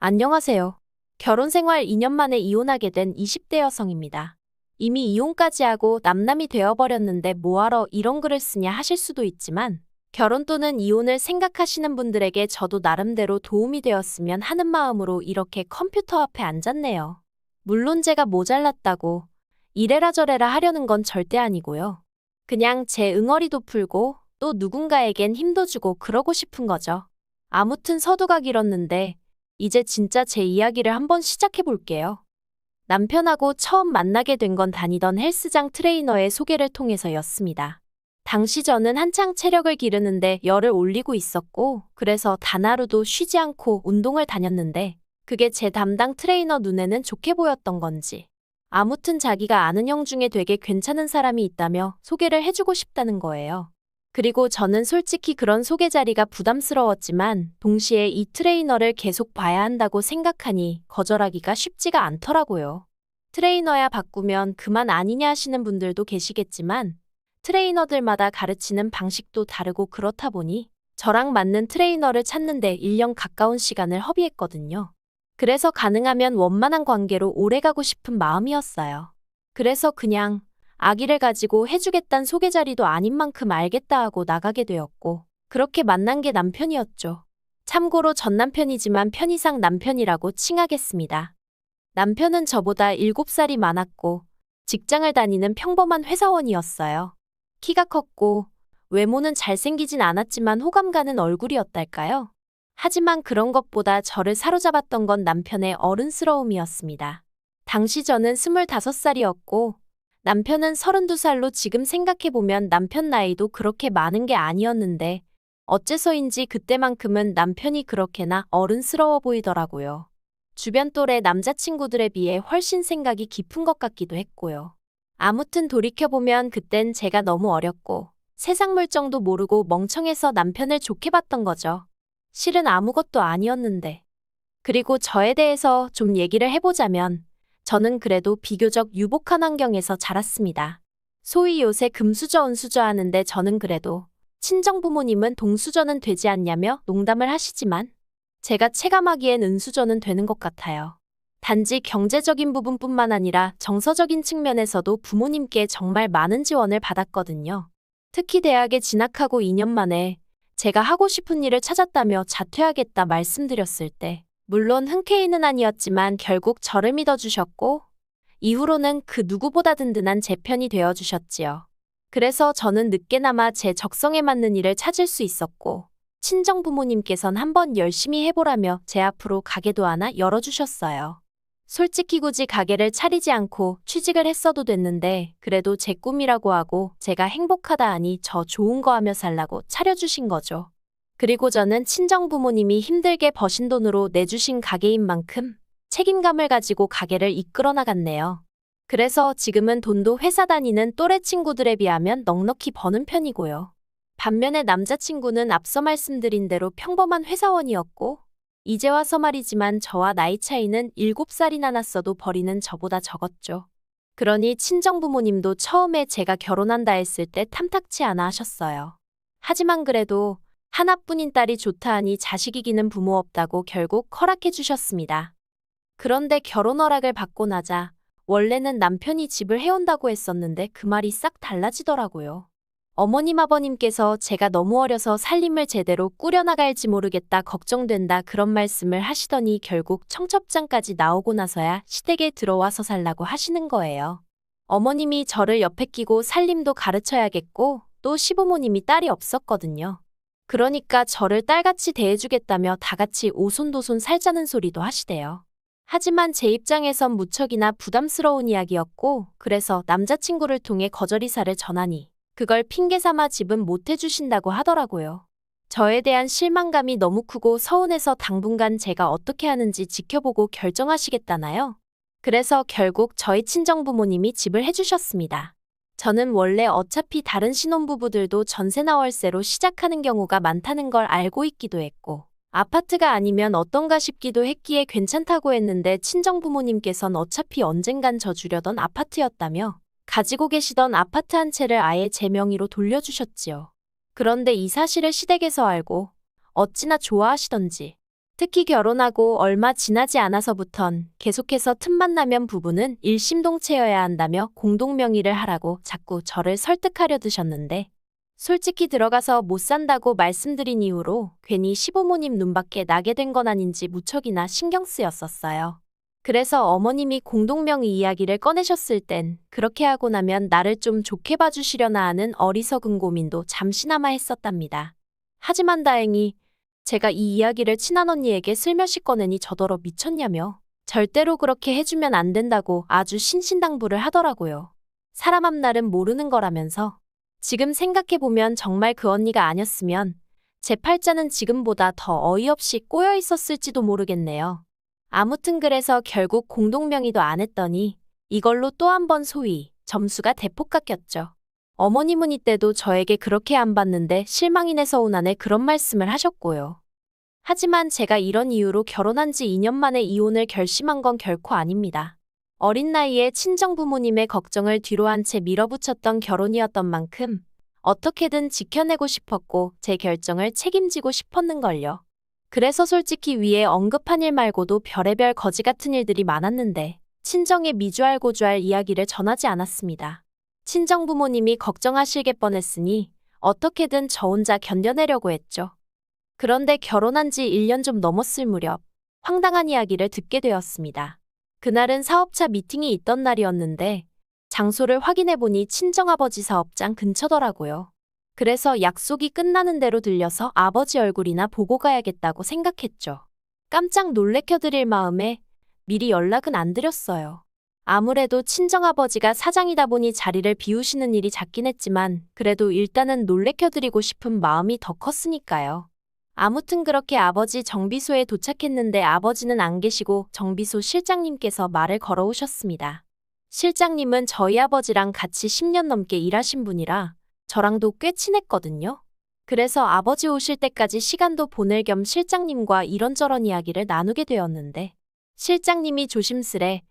안녕하세요. 결혼 생활 2년 만에 이혼하게 된 20대 여성입니다. 이미 이혼까지 하고 남남이 되어버렸는데 뭐하러 이런 글을 쓰냐 하실 수도 있지만 결혼 또는 이혼을 생각하시는 분들에게 저도 나름대로 도움이 되었으면 하는 마음으로 이렇게 컴퓨터 앞에 앉았네요. 물론 제가 모자랐다고 이래라 저래라 하려는 건 절대 아니고요. 그냥 제 응어리도 풀고 또 누군가에겐 힘도 주고 그러고 싶은 거죠. 아무튼 서두가 길었는데 이제 진짜 제 이야기를 한번 시작해 볼게요. 남편하고 처음 만나게 된 건 다니던 헬스장 트레이너의 소개를 통해서였습니다. 당시 저는 한창 체력을 기르는데 열을 올리고 있었고, 그래서 단 하루도 쉬지 않고 운동을 다녔는데, 그게 제 담당 트레이너 눈에는 좋게 보였던 건지. 아무튼 자기가 아는 형 중에 되게 괜찮은 사람이 있다며 소개를 해주고 싶다는 거예요. 그리고 저는 솔직히 그런 소개 자리가 부담스러웠지만 동시에 이 트레이너를 계속 봐야 한다고 생각하니 거절하기가 쉽지가 않더라고요. 트레이너야 바꾸면 그만 아니냐 하시는 분들도 계시겠지만 트레이너들마다 가르치는 방식도 다르고 그렇다 보니 저랑 맞는 트레이너를 찾는데 1년 가까운 시간을 허비했거든요. 그래서 가능하면 원만한 관계로 오래가고 싶은 마음이었어요. 그래서 그냥 아기를 가지고 해주겠단 소개 자리도 아닌 만큼 알겠다 하고 나가게 되었고, 그렇게 만난 게 남편이었죠. 참고로 전 남편이지만 편의상 남편이라고 칭하겠습니다. 남편은 저보다 7살이 많았고, 직장을 다니는 평범한 회사원이었어요. 키가 컸고, 외모는 잘생기진 않았지만 호감 가는 얼굴이었달까요? 하지만 그런 것보다 저를 사로잡았던 건 남편의 어른스러움이었습니다. 당시 저는 25살이었고, 남편은 32살로 지금 생각해보면 남편 나이도 그렇게 많은 게 아니었는데 어째서인지 그때만큼은 남편이 그렇게나 어른스러워 보이더라고요. 주변 또래 남자친구들에 비해 훨씬 생각이 깊은 것 같기도 했고요. 아무튼 돌이켜보면 그땐 제가 너무 어렸고 세상 물정도 모르고 멍청해서 남편을 좋게 봤던 거죠. 실은 아무것도 아니었는데. 그리고 저에 대해서 좀 얘기를 해보자면 저는 그래도 비교적 유복한 환경에서 자랐습니다. 소위 요새 금수저 은수저 하는데 저는 그래도 친정 부모님은 동수저는 되지 않냐며 농담을 하시지만 제가 체감하기엔 은수저는 되는 것 같아요. 단지 경제적인 부분뿐만 아니라 정서적인 측면에서도 부모님께 정말 많은 지원을 받았거든요. 특히 대학에 진학하고 2년 만에 제가 하고 싶은 일을 찾았다며 자퇴하겠다 말씀드렸을 때 물론 흔쾌히는 아니었지만 결국 저를 믿어주셨고 이후로는 그 누구보다 든든한 제 편이 되어주셨지요. 그래서 저는 늦게나마 제 적성에 맞는 일을 찾을 수 있었고 친정 부모님께선 한번 열심히 해보라며 제 앞으로 가게도 하나 열어주셨어요. 솔직히 굳이 가게를 차리지 않고 취직을 했어도 됐는데 그래도 제 꿈이라고 하고 제가 행복하다 하니 저 좋은 거 하며 살라고 차려주신 거죠. 그리고 저는 친정 부모님이 힘들게 버신 돈으로 내주신 가게인 만큼 책임감을 가지고 가게를 이끌어 나갔네요. 그래서 지금은 돈도 회사 다니는 또래 친구들에 비하면 넉넉히 버는 편이고요. 반면에 남자친구는 앞서 말씀드린 대로 평범한 회사원이었고 이제 와서 말이지만 저와 나이 차이는 7살이나 났어도 벌이는 저보다 적었죠. 그러니 친정 부모님도 처음에 제가 결혼한다 했을 때 탐탁치 않아 하셨어요. 하지만 그래도 하나뿐인 딸이 좋다 하니 자식 이기는 부모 없다고 결국 허락해 주셨습니다. 그런데 결혼 허락을 받고 나자 원래는 남편이 집을 해온다고 했었는데 그 말이 싹 달라지더라고요. 어머님 아버님께서 제가 너무 어려서 살림을 제대로 꾸려나갈지 모르겠다 걱정된다 그런 말씀을 하시더니 결국 청첩장까지 나오고 나서야 시댁에 들어와서 살라고 하시는 거예요. 어머님이 저를 옆에 끼고 살림도 가르쳐야겠고 또 시부모님이 딸이 없었거든요. 그러니까 저를 딸같이 대해주겠다며 다같이 오손도손 살자는 소리도 하시대요. 하지만 제 입장에선 무척이나 부담스러운 이야기였고 그래서 남자친구를 통해 거절 의사를 전하니 그걸 핑계 삼아 집은 못 해주신다고 하더라고요. 저에 대한 실망감이 너무 크고 서운해서 당분간 제가 어떻게 하는지 지켜보고 결정하시겠다나요? 그래서 결국 저희 친정부모님이 집을 해주셨습니다. 저는 원래 어차피 다른 신혼부부들도 전세나 월세로 시작하는 경우가 많다는 걸 알고 있기도 했고 아파트가 아니면 어떤가 싶기도 했기에 괜찮다고 했는데 친정부모님께선 어차피 언젠간 저 주려던 아파트였다며 가지고 계시던 아파트 한 채를 아예 제 명의로 돌려주셨지요. 그런데 이 사실을 시댁에서 알고 어찌나 좋아하시던지 특히 결혼하고 얼마 지나지 않아서부턴 계속해서 틈만 나면 부부는 일심동체여야 한다며 공동명의를 하라고 자꾸 저를 설득하려 드셨는데 솔직히 들어가서 못 산다고 말씀드린 이후로 괜히 시부모님 눈밖에 나게 된 건 아닌지 무척이나 신경 쓰였었어요. 그래서 어머님이 공동명의 이야기를 꺼내셨을 땐 그렇게 하고 나면 나를 좀 좋게 봐주시려나 하는 어리석은 고민도 잠시나마 했었답니다. 하지만 다행히 제가 이 이야기를 친한언니에게 슬며시 꺼내니 저더러 미쳤냐며 절대로 그렇게 해주면 안 된다고 아주 신신당부를 하더라고요. 사람 앞날은 모르는 거라면서 지금 생각해보면 정말 그 언니가 아니었으면 제 팔자는 지금보다 더 어이없이 꼬여 있었을지도 모르겠네요. 아무튼 그래서 결국 공동명의도 안 했더니 이걸로 또 한 번 소위 점수가 대폭 깎였죠. 어머님은 이때도 저에게 그렇게 안 봤는데 실망이네 서운하네 그런 말씀을 하셨고요. 하지만 제가 이런 이유로 결혼한 지 2년 만에 이혼을 결심한 건 결코 아닙니다. 어린 나이에 친정부모님의 걱정을 뒤로한 채 밀어붙였던 결혼이었던 만큼 어떻게든 지켜내고 싶었고 제 결정을 책임지고 싶었는걸요. 그래서 솔직히 위에 언급한 일 말고도 별의별 거지 같은 일들이 많았는데 친정에 미주알고주알 이야기를 전하지 않았습니다. 친정부모님이 걱정하실게 뻔했으니 어떻게든 저 혼자 견뎌내려고 했죠. 그런데 결혼한 지 1년 좀 넘었을 무렵 황당한 이야기를 듣게 되었습니다. 그날은 사업차 미팅이 있던 날이었는데 장소를 확인해보니 친정아버지 사업장 근처더라고요. 그래서 약속이 끝나는 대로 들려서 아버지 얼굴이나 보고 가야겠다고 생각했죠. 깜짝 놀래켜드릴 마음에 미리 연락은 안 드렸어요. 아무래도 친정아버지가 사장이다 보니 자리를 비우시는 일이 잦긴 했지만 그래도 일단은 놀래켜드리고 싶은 마음이 더 컸으니까요. 아무튼 그렇게 아버지 정비소에 도착했는데 아버지는 안 계시고 정비소 실장님께서 말을 걸어오셨습니다. 실장님은 저희 아버지랑 같이 10년 넘게 일하신 분이라 저랑도 꽤 친했거든요. 그래서 아버지 오실 때까지 시간도 보낼 겸 실장님과 이런저런 이야기를 나누게 되었는데 실장님이 조심스레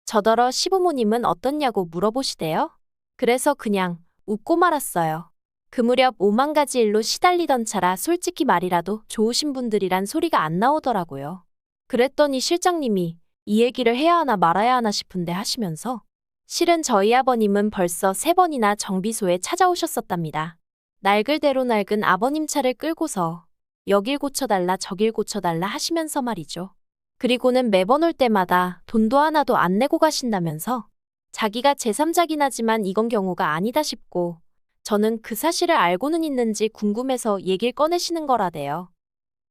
저더러 시부모님은 어떻냐고 물어보시대요. 그래서 그냥 웃고 말았어요. 그 무렵 5만 가지 일로 시달리던 차라 솔직히 말이라도 좋으신 분들이란 소리가 안 나오더라고요. 그랬더니 실장님이 이 얘기를 해야 하나 말아야 하나 싶은데 하시면서 실은 저희 아버님은 벌써 3번이나 정비소에 찾아오셨었답니다. 낡을대로 낡은 아버님 차를 끌고서 여길 고쳐달라 저길 고쳐달라 하시면서 말이죠. 그리고는 매번 올 때마다 돈도 하나도 안 내고 가신다면서 자기가 제3자긴 하지만 이건 경우가 아니다 싶고 저는 그 사실을 알고는 있는지 궁금해서 얘길 꺼내시는 거라대요.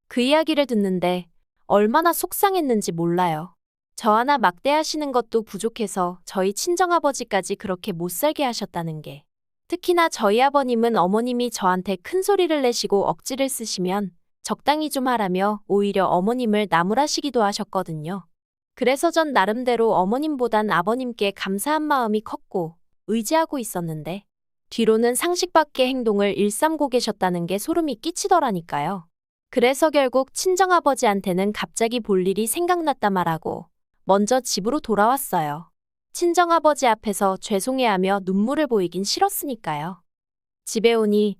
그 이야기를 듣는데 얼마나 속상했는지 몰라요. 저 하나 막대하시는 것도 부족해서 저희 친정아버지까지 그렇게 못살게 하셨다는 게. 특히나 저희 아버님은 어머님이 저한테 큰 소리를 내시고 억지를 쓰시면 적당히 좀 하라며 오히려 어머님을 나무라시기도 하셨거든요. 그래서 전 나름대로 어머님보단 아버님께 감사한 마음이 컸고 의지하고 있었는데 뒤로는 상식 밖의 행동을 일삼고 계셨다는 게 소름이 끼치더라니까요. 그래서 결국 친정아버지한테는 갑자기 볼 일이 생각났다 말하고 먼저 집으로 돌아왔어요. 친정아버지 앞에서 죄송해하며 눈물을 보이긴 싫었으니까요. 집에 오니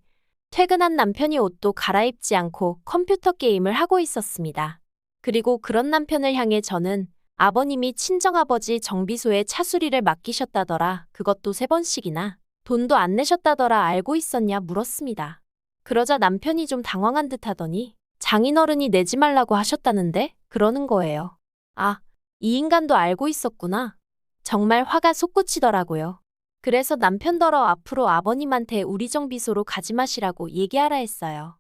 퇴근한 남편이 옷도 갈아입지 않고 컴퓨터 게임을 하고 있었습니다. 그리고 그런 남편을 향해 저는 아버님이 친정아버지 정비소에 차수리를 맡기셨다더라. 그것도 3번씩이나. 돈도 안 내셨다더라. 알고 있었냐 물었습니다. 그러자 남편이 좀 당황한 듯 하더니 장인어른이 내지 말라고 하셨다는데 그러는 거예요. 아, 이 인간도 알고 있었구나. 정말 화가 솟구치더라고요. 그래서 남편더러 앞으로 아버님한테 우리 정비소로 가지 마시라고 얘기하라 했어요.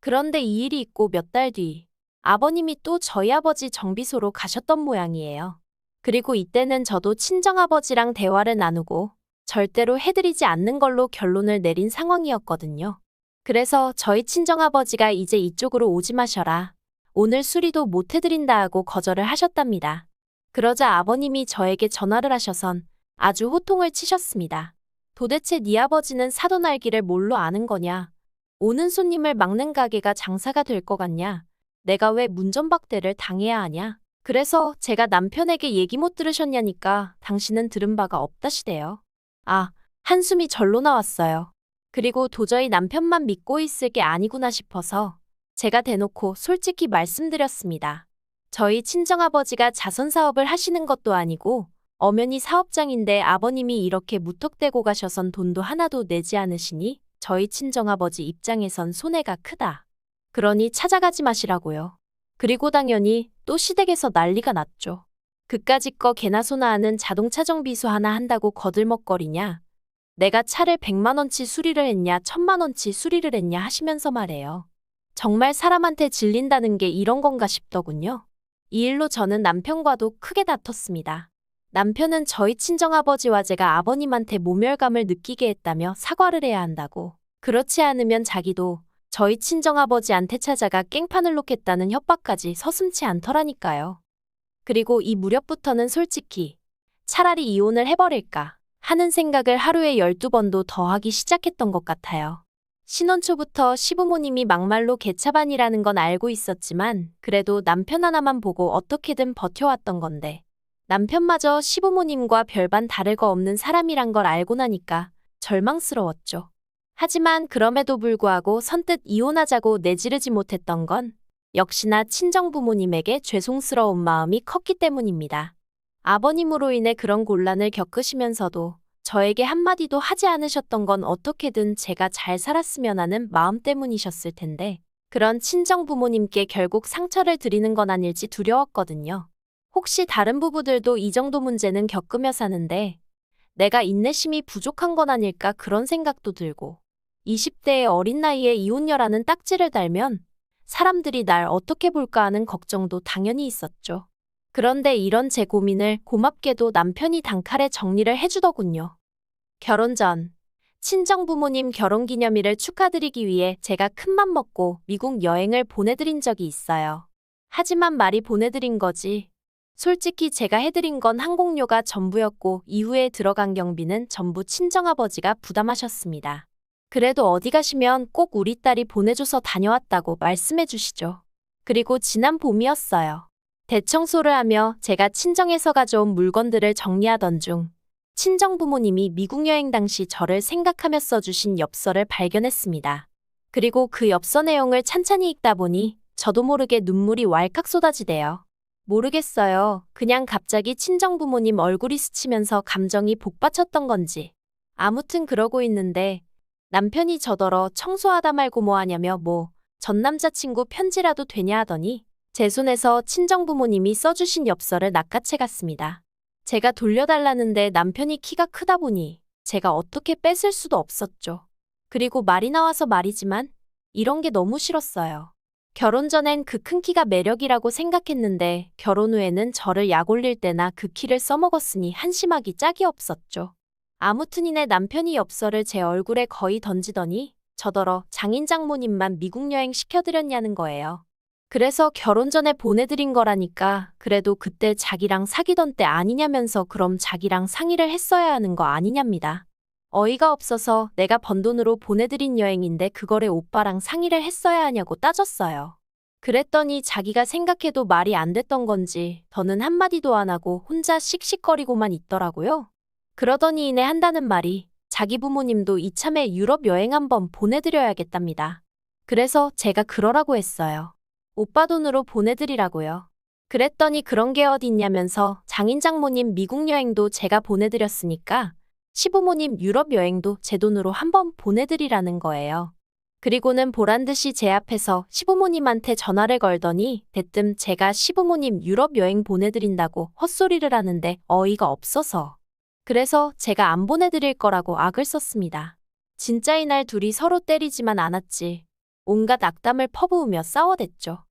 그런데 이 일이 있고 몇 달 뒤 아버님이 또 저희 아버지 정비소로 가셨던 모양이에요. 그리고 이때는 저도 친정아버지랑 대화를 나누고 절대로 해드리지 않는 걸로 결론을 내린 상황이었거든요. 그래서 저희 친정아버지가 이제 이쪽으로 오지 마셔라. 오늘 수리도 못 해드린다 하고 거절을 하셨답니다. 그러자 아버님이 저에게 전화를 하셔선 아주 호통을 치셨습니다. 도대체 네 아버지는 사돈 알기를 뭘로 아는 거냐? 오는 손님을 막는 가게가 장사가 될 것 같냐? 내가 왜 문전박대를 당해야 하냐? 그래서 제가 남편에게 얘기 못 들으셨냐니까 당신은 들은 바가 없다시대요. 아, 한숨이 절로 나왔어요. 그리고 도저히 남편만 믿고 있을 게 아니구나 싶어서 제가 대놓고 솔직히 말씀드렸습니다. 저희 친정아버지가 자선사업을 하시는 것도 아니고 엄연히 사업장인데 아버님이 이렇게 무턱대고 가셔선 돈도 하나도 내지 않으시니 저희 친정아버지 입장에선 손해가 크다. 그러니 찾아가지 마시라고요. 그리고 당연히 또 시댁에서 난리가 났죠. 그까짓 거 개나 소나 하는 자동차 정비소 하나 한다고 거들먹거리냐. 내가 차를 100만 원치 수리를 했냐 1000만 원치 수리를 했냐 하시면서 말해요. 정말 사람한테 질린다는 게 이런 건가 싶더군요. 이 일로 저는 남편과도 크게 다퉜습니다. 남편은 저희 친정아버지와 제가 아버님한테 모멸감을 느끼게 했다며 사과를 해야 한다고. 그렇지 않으면 자기도 저희 친정아버지한테 찾아가 깽판을 놓겠다는 협박까지 서슴지 않더라니까요. 그리고 이 무렵부터는 솔직히 차라리 이혼을 해버릴까 하는 생각을 하루에 12번도 더 하기 시작했던 것 같아요. 신혼 초부터 시부모님이 막말로 개차반이라는 건 알고 있었지만 그래도 남편 하나만 보고 어떻게든 버텨왔던 건데 남편마저 시부모님과 별반 다를 거 없는 사람이란 걸 알고 나니까 절망스러웠죠. 하지만 그럼에도 불구하고 선뜻 이혼하자고 내지르지 못했던 건 역시나 친정부모님에게 죄송스러운 마음이 컸기 때문입니다. 아버님으로 인해 그런 곤란을 겪으시면서도 저에게 한마디도 하지 않으셨던 건 어떻게든 제가 잘 살았으면 하는 마음 때문이셨을 텐데 그런 친정부모님께 결국 상처를 드리는 건 아닐지 두려웠거든요. 혹시 다른 부부들도 이 정도 문제는 겪으며 사는데 내가 인내심이 부족한 건 아닐까 그런 생각도 들고 20대의 어린 나이에 이혼녀라는 딱지를 달면 사람들이 날 어떻게 볼까 하는 걱정도 당연히 있었죠. 그런데 이런 제 고민을 고맙게도 남편이 단칼에 정리를 해주더군요. 결혼 전 친정부모님 결혼기념일을 축하드리기 위해 제가 큰맘 먹고 미국 여행을 보내드린 적이 있어요. 하지만 말이 보내드린 거지. 솔직히 제가 해드린 건 항공료가 전부였고 이후에 들어간 경비는 전부 친정아버지가 부담하셨습니다. 그래도 어디 가시면 꼭 우리 딸이 보내줘서 다녀왔다고 말씀해 주시죠. 그리고 지난 봄이었어요. 대청소를 하며 제가 친정에서 가져온 물건들을 정리하던 중 친정부모님이 미국 여행 당시 저를 생각하며 써주신 엽서를 발견했습니다. 그리고 그 엽서 내용을 찬찬히 읽다 보니 저도 모르게 눈물이 왈칵 쏟아지대요. 모르겠어요. 그냥 갑자기 친정부모님 얼굴이 스치면서 감정이 복받쳤던 건지. 아무튼 그러고 있는데 남편이 저더러 청소하다 말고 뭐 하냐며 전 남자친구 편지라도 되냐 하더니 제 손에서 친정부모님이 써주신 엽서를 낚아채 갔습니다. 제가 돌려달라는데 남편이 키가 크다 보니 제가 어떻게 뺏을 수도 없었죠. 그리고 말이 나와서 말이지만 이런 게 너무 싫었어요. 결혼 전엔 그 큰 키가 매력이라고 생각했는데 결혼 후에는 저를 약 올릴 때나 그 키를 써먹었으니 한심하기 짝이 없었죠. 아무튼 이내 남편이 엽서를 제 얼굴에 거의 던지더니 저더러 장인 장모님만 미국 여행 시켜드렸냐는 거예요. 그래서 결혼 전에 보내드린 거라니까 그래도 그때 자기랑 사귀던 때 아니냐면서 그럼 자기랑 상의를 했어야 하는 거 아니냐입니다. 어이가 없어서 내가 번 돈으로 보내드린 여행인데 그거를 오빠랑 상의를 했어야 하냐고 따졌어요. 그랬더니 자기가 생각해도 말이 안 됐던 건지 더는 한마디도 안 하고 혼자 씩씩거리고만 있더라고요. 그러더니 이내 한다는 말이 자기 부모님도 이참에 유럽 여행 한번 보내드려야겠답니다. 그래서 제가 그러라고 했어요. 오빠 돈으로 보내드리라고요. 그랬더니 그런 게 어딨냐면서 장인 장모님 미국 여행도 제가 보내드렸으니까 시부모님 유럽 여행도 제 돈으로 한번 보내드리라는 거예요. 그리고는 보란듯이 제 앞에서 시부모님한테 전화를 걸더니 대뜸 제가 시부모님 유럽 여행 보내드린다고 헛소리를 하는데 어이가 없어서. 그래서 제가 안 보내드릴 거라고 악을 썼습니다. 진짜 이날 둘이 서로 때리지만 않았지. 온갖 악담을 퍼부으며 싸워댔죠.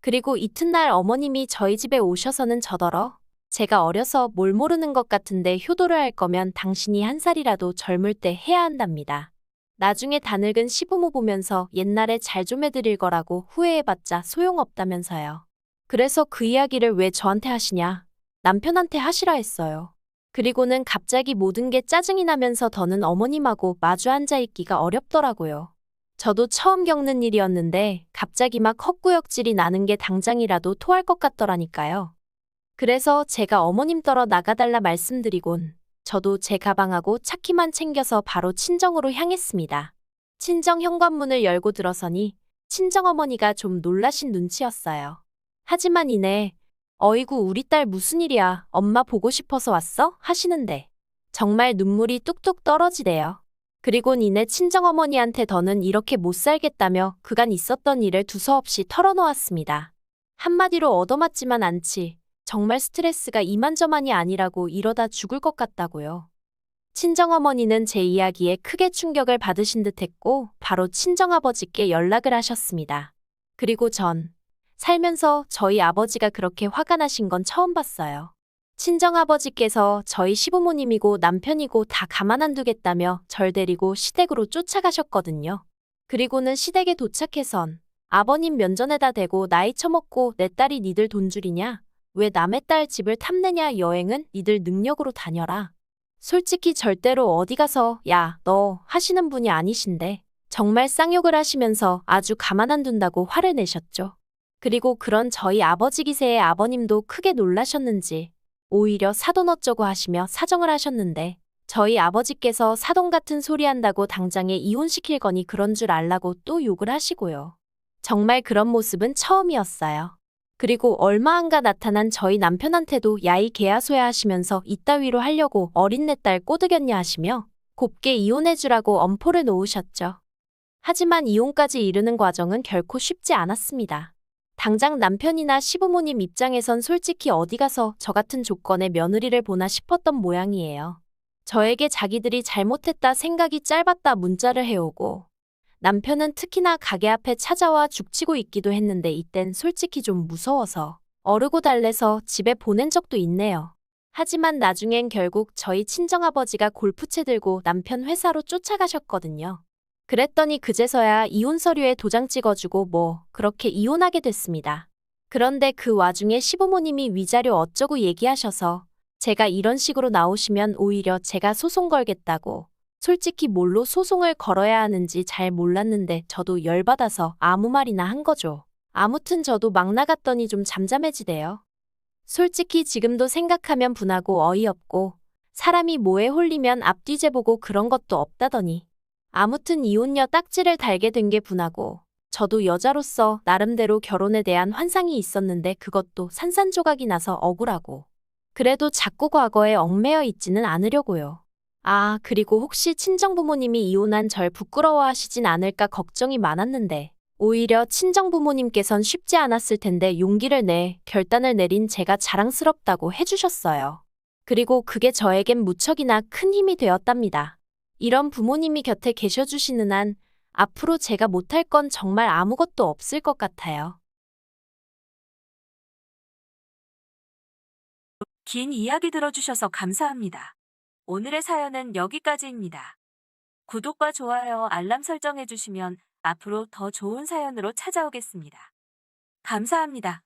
그리고 이튿날 어머님이 저희 집에 오셔서는 저더러 제가 어려서 뭘 모르는 것 같은데 효도를 할 거면 당신이 한 살이라도 젊을 때 해야 한답니다. 나중에 다 늙은 시부모 보면서 옛날에 잘 좀 해드릴 거라고 후회해봤자 소용없다면서요. 그래서 그 이야기를 왜 저한테 하시냐? 남편한테 하시라 했어요. 그리고는 갑자기 모든 게 짜증이 나면서 더는 어머님하고 마주 앉아있기가 어렵더라고요. 저도 처음 겪는 일이었는데 갑자기 막 헛구역질이 나는 게 당장이라도 토할 것 같더라니까요. 그래서 제가 어머님 떨어 나가달라 말씀드리곤 저도 제 가방하고 차키만 챙겨서 바로 친정으로 향했습니다. 친정 현관문을 열고 들어서니 친정어머니가 좀 놀라신 눈치였어요. 하지만 이내 어이구 우리 딸 무슨 일이야 엄마 보고 싶어서 왔어? 하시는데 정말 눈물이 뚝뚝 떨어지대요. 그리곤 이내 친정어머니한테 더는 이렇게 못 살겠다며 그간 있었던 일을 두서없이 털어놓았습니다. 한마디로 얻어맞지만 않지. 정말 스트레스가 이만저만이 아니라고 이러다 죽을 것 같다고요. 친정어머니는 제 이야기에 크게 충격을 받으신 듯했고 바로 친정아버지께 연락을 하셨습니다. 그리고 전 살면서 저희 아버지가 그렇게 화가 나신 건 처음 봤어요. 친정아버지께서 저희 시부모님이고 남편이고 다 가만 안 두겠다며 절 데리고 시댁으로 쫓아가셨거든요. 그리고는 시댁에 도착해선 아버님 면전에다 대고 나이 처먹고 내 딸이 니들 돈줄이냐? 왜 남의 딸 집을 탐내냐? 여행은 니들 능력으로 다녀라. 솔직히 절대로 어디 가서 야, 너 하시는 분이 아니신데 정말 쌍욕을 하시면서 아주 가만 안 둔다고 화를 내셨죠. 그리고 그런 저희 아버지 기세에 아버님도 크게 놀라셨는지 오히려 사돈 어쩌고 하시며 사정을 하셨는데 저희 아버지께서 사돈 같은 소리 한다고 당장에 이혼시킬 거니 그런 줄 알라고 또 욕을 하시고요. 정말 그런 모습은 처음이었어요. 그리고 얼마 안가 나타난 저희 남편한테도 야이 개야소야 하시면서 이따위로 하려고 어린 내 딸 꼬드겼냐 하시며 곱게 이혼해주라고 엄포를 놓으셨죠. 하지만 이혼까지 이르는 과정은 결코 쉽지 않았습니다. 당장 남편이나 시부모님 입장에선 솔직히 어디 가서 저 같은 조건의 며느리를 보나 싶었던 모양이에요. 저에게 자기들이 잘못했다 생각이 짧았다 문자를 해오고 남편은 특히나 가게 앞에 찾아와 죽치고 있기도 했는데 이땐 솔직히 좀 무서워서 어르고 달래서 집에 보낸 적도 있네요. 하지만 나중엔 결국 저희 친정아버지가 골프채 들고 남편 회사로 쫓아가셨거든요. 그랬더니 그제서야 이혼 서류에 도장 찍어주고 그렇게 이혼하게 됐습니다. 그런데 그 와중에 시부모님이 위자료 어쩌고 얘기하셔서 제가 이런 식으로 나오시면 오히려 제가 소송 걸겠다고 솔직히 뭘로 소송을 걸어야 하는지 잘 몰랐는데 저도 열받아서 아무 말이나 한 거죠. 아무튼 저도 막 나갔더니 좀 잠잠해지대요. 솔직히 지금도 생각하면 분하고 어이없고 사람이 뭐에 홀리면 앞뒤재 보고 그런 것도 없다더니 아무튼 이혼녀 딱지를 달게 된 게 분하고 저도 여자로서 나름대로 결혼에 대한 환상이 있었는데 그것도 산산조각이 나서 억울하고 그래도 자꾸 과거에 얽매여 있지는 않으려고요. 아, 그리고 혹시 친정부모님이 이혼한 절 부끄러워하시진 않을까 걱정이 많았는데 오히려 친정부모님께선 쉽지 않았을 텐데 용기를 내 결단을 내린 제가 자랑스럽다고 해주셨어요. 그리고 그게 저에겐 무척이나 큰 힘이 되었답니다. 이런 부모님이 곁에 계셔주시는 한 앞으로 제가 못할 건 정말 아무것도 없을 것 같아요. 긴 이야기 들어주셔서 감사합니다. 오늘의 사연은 여기까지입니다. 구독과 좋아요, 알람 설정해주시면 앞으로 더 좋은 사연으로 찾아오겠습니다. 감사합니다.